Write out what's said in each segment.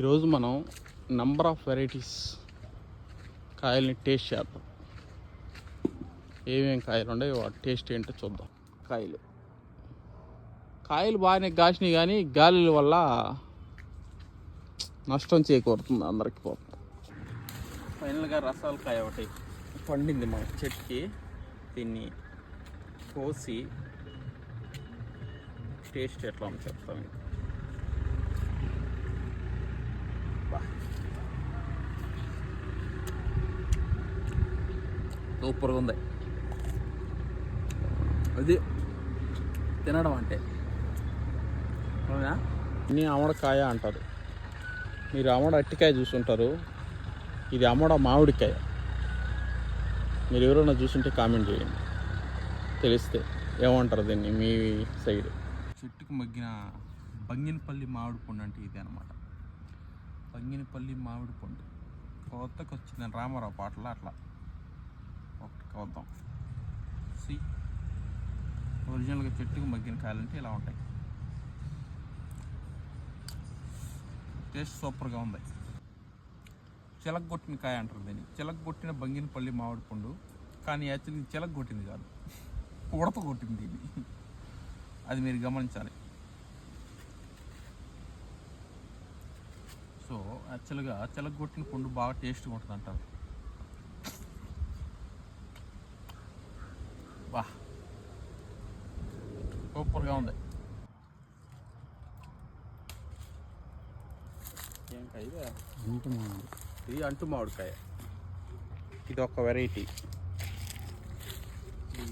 ఈరోజు మనం number of varieties కాయల్ని టేస్ట్ చేద్దాం. ఏమేమి కాయలు ఉన్నాయో వాటి టేస్ట్ ఏంటో చూద్దాం. కాయలు బాగానే కాసినాయి, కానీ గాలుల వల్ల నష్టం చేకూరుతుంది అందరికి. పోతుంది. ఫైనల్గా రసాల కాయ ఒకటి పండింది మన చెట్టుకి. దీన్ని కోసి టేస్ట్ ఎట్లా ఉంది చెప్తాను. సూపర్గా ఉంది. అది తినడం అంటే అవునా. ఇన్ని అమ్మడకాయ అంటారు. మీరు అమ్మడ అట్టికాయ చూసుంటారు, ఇది అమ్మడ మామిడికాయ. మీరు ఎవరైనా చూసుంటే కామెంట్ చేయండి, తెలిస్తే ఏమంటారు దీన్ని మీ సైడ్. చెట్టుకు మగ్గిన బంగినపల్లి మామిడి పండు అంటే ఇది అనమాట. బంగినపల్లి మామిడి పండు కొత్తకు వచ్చిందని రామారావు పాటలు అట్లా ఒకటి కోద్దాం. ఒరిజినల్గా చెట్టుకు మగ్గిన కాయలంటే ఇలా ఉంటాయి. టేస్ట్ సూపర్గా ఉంది. చిలగొట్టిన కాయ అంటారు దీన్ని. చిలగొట్టిన బంగినపల్లి మామిడి పండు, కానీ యాక్చువల్లీ చిలగొట్టింది కాదు, ఉడత కొట్టింది ఇది. అది మీరు గమనించాలి. సో యాక్చువల్గా చిలగొట్టిన పండు బాగా టేస్ట్గా ఉంటుంది అంటారు. వా సూపర్గా ఉంది. ఏం కాయ ఇది? అంటు మామిడికాయ. ఇది ఒక వెరైటీ. ఈ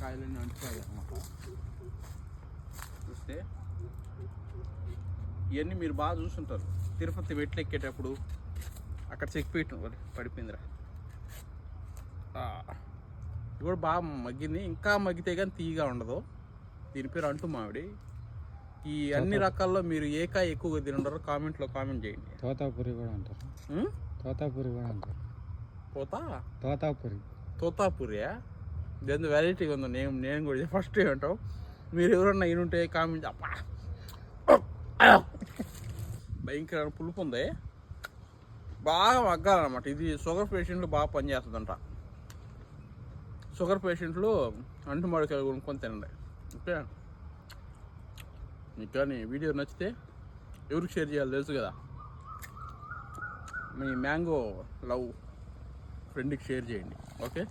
కాయలన్నీ అంటుకాయ అన్నమాట. చూస్తే ఇవన్నీ మీరు బాగా చూసుంటారు. తిరుపతి మెట్లు ఎక్కేటప్పుడు అక్కడ చెక్ పెట్టిన పడిపోయిందిరా. ఇది కూడా బాగా మగ్గింది. ఇంకా మగ్గితే కానీ తీయగా ఉండదు. దీని పేరు అంటు మామిడి. ఈ అన్ని రకాల్లో మీరు ఏ కాయ ఎక్కువగా తినుంటారో కామెంట్లో కామెంట్ చేయండి. తోతాపురి కూడా అంటారు. తోతాపురి కూడా అంటారు. తోతాపురియా? దాని వెరైటీగా ఉందో నేను కూడా ఫస్ట్ ఏమంటావు. మీరు ఎవరన్నా ఇనుంటే కామెంట్. అప్పా భయంకరమైన పులుపు ఉంది, బాగా మగ్గాలన్నమాట. ఇది షుగర్ పేషెంట్లు బాగా పనిచేస్తుందంట. షుగర్ పేషెంట్లు అంటు మామిడికాయలు కొనుక్కొని తినండి. ఓకే, మీకు కానీ వీడియో నచ్చితే ఎవరికి షేర్ చేయాలో తెలుసు కదా. మీ మ్యాంగో లవ్ ఫ్రెండ్కి షేర్ చేయండి. ఓకే.